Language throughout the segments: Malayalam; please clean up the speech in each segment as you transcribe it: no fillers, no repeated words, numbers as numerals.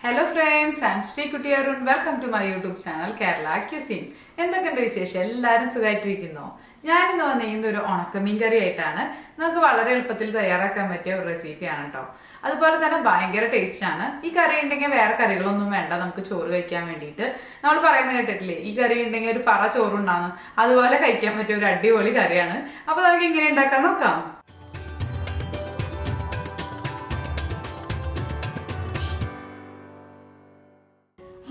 Hello friends, I'm Sprig and welcome to my YouTube channel Kerala Cuisine. എന്തൊക്കെയുണ്ട് വിശേഷം? എല്ലാവരും സുഖമായിട്ടിരിക്കുന്നോ? ഞാനിന്ന് വന്നിരിക്കുന്നത് ഒരു ഉണക്കമീൻ കറി ആയിട്ടാണ്. നമുക്ക് വളരെ എളുപ്പത്തിൽ തയ്യാറാക്കാൻ പറ്റിയ ഒരു റെസിപ്പിയാണ് കേട്ടോ. അതുപോലെ തന്നെ ഭയങ്കര ടേസ്റ്റ് ആണ്. ഈ കറി ഉണ്ടെങ്കിൽ വേറെ കറികളൊന്നും വേണ്ട നമുക്ക് ചോറ് കഴിക്കാൻ വേണ്ടിയിട്ട്. നമ്മൾ പറയുന്നത് കേട്ടിട്ടില്ലേ, ഈ കറി ഉണ്ടെങ്കിൽ ഒരു പറ ചോറുണ്ടാകും, അതുപോലെ കഴിക്കാൻ പറ്റിയ ഒരു അടിപൊളി കറിയാണ്. അപ്പൊ നമുക്ക് എങ്ങനെ ഉണ്ടാക്കാൻ നോക്കാം.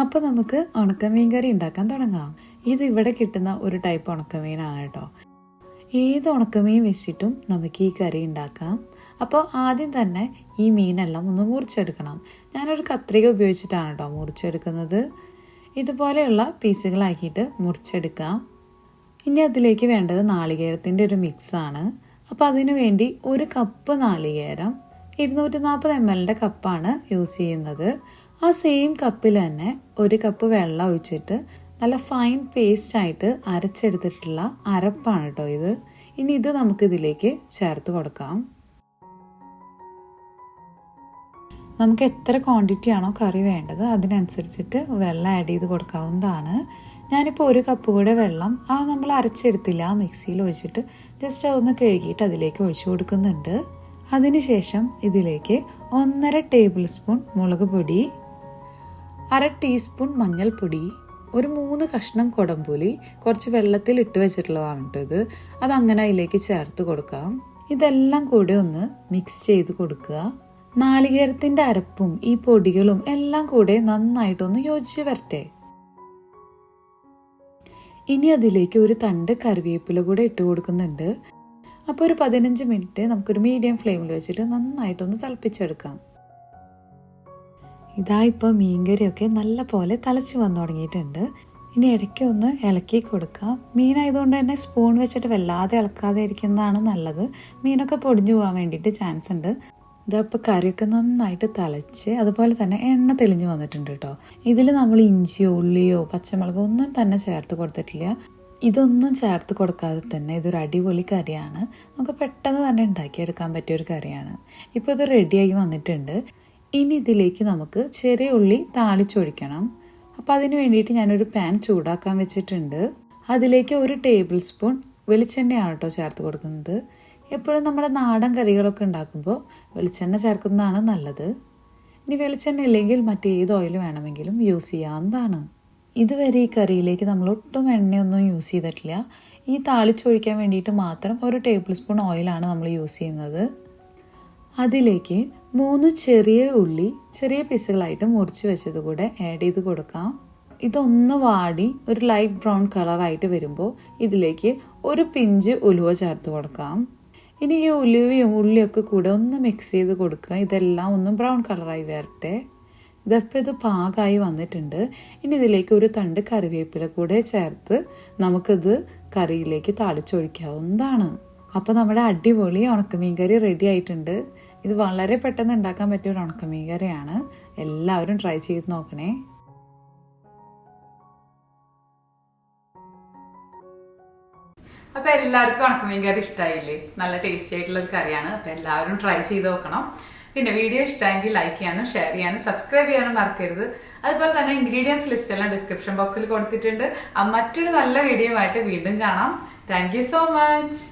അപ്പോൾ നമുക്ക് ഉണക്കമീൻ കറി ഉണ്ടാക്കാൻ തുടങ്ങാം. ഇത് ഇവിടെ കിട്ടുന്ന ഒരു ടൈപ്പ് ഉണക്കമീനാണ് കേട്ടോ. ഏത് ഉണക്കമീൻ വെച്ചിട്ടും നമുക്ക് ഈ കറി ഉണ്ടാക്കാം. അപ്പോൾ ആദ്യം തന്നെ ഈ മീനെല്ലാം ഒന്ന് മുറിച്ചെടുക്കണം. ഞാനൊരു കത്രിക ഉപയോഗിച്ചിട്ടാണ് കേട്ടോ മുറിച്ചെടുക്കുന്നത്. ഇതുപോലെയുള്ള പീസുകളാക്കിയിട്ട് മുറിച്ചെടുക്കാം. ഇനി അതിലേക്ക് വേണ്ടത് നാളികേരത്തിൻ്റെ ഒരു മിക്സാണ്. അപ്പോൾ അതിനു വേണ്ടി ഒരു കപ്പ് നാളികേരം 240 ml കപ്പാണ് യൂസ് ചെയ്യുന്നത്. ആ സെയിം കപ്പിൽ തന്നെ ഒരു കപ്പ് വെള്ളം ഒഴിച്ചിട്ട് നല്ല ഫൈൻ പേസ്റ്റ് ആയിട്ട് അരച്ചെടുത്തിട്ടുള്ള അരപ്പാണ് കേട്ടോ ഇത്. ഇനി ഇത് നമുക്കിതിലേക്ക് ചേർത്ത് കൊടുക്കാം. നമുക്ക് എത്ര ക്വാണ്ടിറ്റി ആണോ കറി വേണ്ടത് അതിനനുസരിച്ചിട്ട് വെള്ളം ആഡ് ചെയ്ത് കൊടുക്കാവുന്നതാണ്. ഞാനിപ്പോൾ ഒരു കപ്പ് കൂടെ വെള്ളം നമ്മൾ അരച്ചെടുത്തില്ല, മിക്സിയിൽ ഒഴിച്ചിട്ട് ജസ്റ്റ് അതൊന്ന് കഴുകിയിട്ട് അതിലേക്ക് ഒഴിച്ചു കൊടുക്കുന്നുണ്ട്. അതിനുശേഷം ഇതിലേക്ക് 1.5 ടേബിൾ സ്പൂൺ മുളക് പൊടി, 1/2 ടീസ്പൂൺ മഞ്ഞൾപ്പൊടി, ഒരു 3 കഷ്ണം കൊടംപുളി കുറച്ച് വെള്ളത്തിൽ ഇട്ട് വെച്ചിട്ടുള്ളതാണ് കേട്ടോ ഇത്. അതങ്ങനെ അതിലേക്ക് ചേർത്ത് കൊടുക്കാം. ഇതെല്ലാം കൂടെ ഒന്ന് മിക്സ് ചെയ്ത് കൊടുക്കുക. നാളികേരത്തിൻ്റെ അരപ്പും ഈ പൊടികളും എല്ലാം കൂടെ നന്നായിട്ടൊന്ന് യോജിച്ച് വരട്ടെ. ഇനി അതിലേക്ക് ഒരു തണ്ട് കറിവേപ്പില കൂടെ ഇട്ട് കൊടുക്കുന്നുണ്ട്. അപ്പോൾ ഒരു 15 മിനിറ്റ് നമുക്കൊരു മീഡിയം ഫ്ലെയിമിൽ വെച്ചിട്ട് നന്നായിട്ടൊന്ന് തിളപ്പിച്ചെടുക്കാം. ഇപ്പോൾ മീൻകറിയൊക്കെ നല്ല പോലെ തിളച്ച് വന്നു തുടങ്ങിയിട്ടുണ്ട്. ഇനി ഇടയ്ക്ക് ഒന്ന് ഇളക്കി കൊടുക്കാം. മീനായതുകൊണ്ട് തന്നെ സ്പൂൺ വെച്ചിട്ട് വല്ലാതെ ഇളക്കാതെ ഇരിക്കുന്നതാണ് നല്ലത്. മീനൊക്കെ പൊടിഞ്ഞു പോകാൻ വേണ്ടിയിട്ട് ചാൻസ് ഉണ്ട്. ഇപ്പോൾ കറിയൊക്കെ നന്നായിട്ട് തിളച്ച് അതുപോലെ തന്നെ എണ്ണ തെളിഞ്ഞു വന്നിട്ടുണ്ട് കേട്ടോ. ഇതിൽ നമ്മൾ ഇഞ്ചിയോ ഉള്ളിയോ പച്ചമുളകോ ഒന്നും തന്നെ ചേർത്ത് കൊടുത്തിട്ടില്ല. ഇതൊന്നും ചേർത്ത് കൊടുക്കാതെ തന്നെ ഇതൊരു അടിപൊളി കറിയാണ്. നമുക്ക് പെട്ടെന്ന് തന്നെ ഉണ്ടാക്കിയെടുക്കാൻ പറ്റിയൊരു കറിയാണ്. ഇപ്പോൾ ഇത് റെഡിയായി വന്നിട്ടുണ്ട്. ഇനി ഇതിലേക്ക് നമുക്ക് ചെറിയ ഉള്ളി താളിച്ചൊഴിക്കണം. അപ്പോൾ അതിന് വേണ്ടിയിട്ട് ഞാനൊരു പാൻ ചൂടാക്കാൻ വെച്ചിട്ടുണ്ട്. അതിലേക്ക് 1 ടേബിൾ സ്പൂൺ വെളിച്ചെണ്ണയാണ് കേട്ടോ ചേർത്ത് കൊടുക്കുന്നത്. എപ്പോഴും നമ്മുടെ നാടൻ കറികളൊക്കെ ഉണ്ടാക്കുമ്പോൾ വെളിച്ചെണ്ണ ചേർക്കുന്നതാണ് നല്ലത്. ഇനി വെളിച്ചെണ്ണ ഇല്ലെങ്കിൽ മറ്റേത് ഓയിൽ വേണമെങ്കിലും യൂസ് ചെയ്യാവുന്നതാണ്. ഇതുവരെ ഈ കറിയിലേക്ക് നമ്മൾ ഒട്ടും എണ്ണയൊന്നും യൂസ് ചെയ്തിട്ടില്ല. ഈ താളിച്ചൊഴിക്കാൻ വേണ്ടിയിട്ട് മാത്രം 1 ടേബിൾ സ്പൂൺ ഓയിലാണ് നമ്മൾ യൂസ് ചെയ്യുന്നത്. അതിലേക്ക് 3 ചെറിയ ഉള്ളി ചെറിയ പീസുകളായിട്ട് മുറിച്ച് വെച്ചത് കൂടെ ആഡ് ചെയ്ത് കൊടുക്കാം. ഇതൊന്ന് വാടി ഒരു ലൈറ്റ് ബ്രൗൺ കളറായിട്ട് വരുമ്പോൾ ഇതിലേക്ക് ഒരു പിഞ്ച് ഉലുവ ചേർത്ത് കൊടുക്കാം. ഇനി ഈ ഉലുവയും ഉള്ളിയൊക്കെ കൂടെ ഒന്ന് മിക്സ് ചെയ്ത് കൊടുക്കുക. ഇതെല്ലാം ഒന്ന് ബ്രൗൺ കളറായി വരട്ടെ. ഇതിപ്പോൾ ഇത് പാകമായി വന്നിട്ടുണ്ട്. ഇനി ഇതിലേക്ക് ഒരു തണ്ട് കറിവേപ്പില കൂടെ ചേർത്ത് നമുക്കിത് കറിയിലേക്ക് താളിച്ചൊഴിക്കാവുന്നതാണ്. അപ്പോൾ നമ്മുടെ അടിപൊളി ഉണക്കമീൻ കറി റെഡി ആയിട്ടുണ്ട്. ഇത് വളരെ പെട്ടെന്ന് ഉണ്ടാക്കാൻ പറ്റിയ ഒരു ഉണക്കമീൻ കറിയാണ്. എല്ലാവരും ട്രൈ ചെയ്ത് നോക്കണേ. അപ്പൊ എല്ലാവർക്കും ഉണക്കമീൻ കറി ഇഷ്ടമായില്ലേ? നല്ല ടേസ്റ്റി ആയിട്ടുള്ള ഒരു കറിയാണ്. അപ്പൊ എല്ലാവരും ട്രൈ ചെയ്ത് നോക്കണം. പിന്നെ വീഡിയോ ഇഷ്ടമെങ്കിൽ ലൈക്ക് ചെയ്യാനും ഷെയർ ചെയ്യാനും സബ്സ്ക്രൈബ് ചെയ്യാനും മറക്കരുത്. അതുപോലെ തന്നെ ഇൻഗ്രീഡിയൻസ് ലിസ്റ്റ് എല്ലാം ഡിസ്ക്രിപ്ഷൻ ബോക്സിൽ കൊടുത്തിട്ടുണ്ട്. മറ്റൊരു നല്ല വീഡിയോ ആയിട്ട് വീണ്ടും കാണാം. Thank you so much.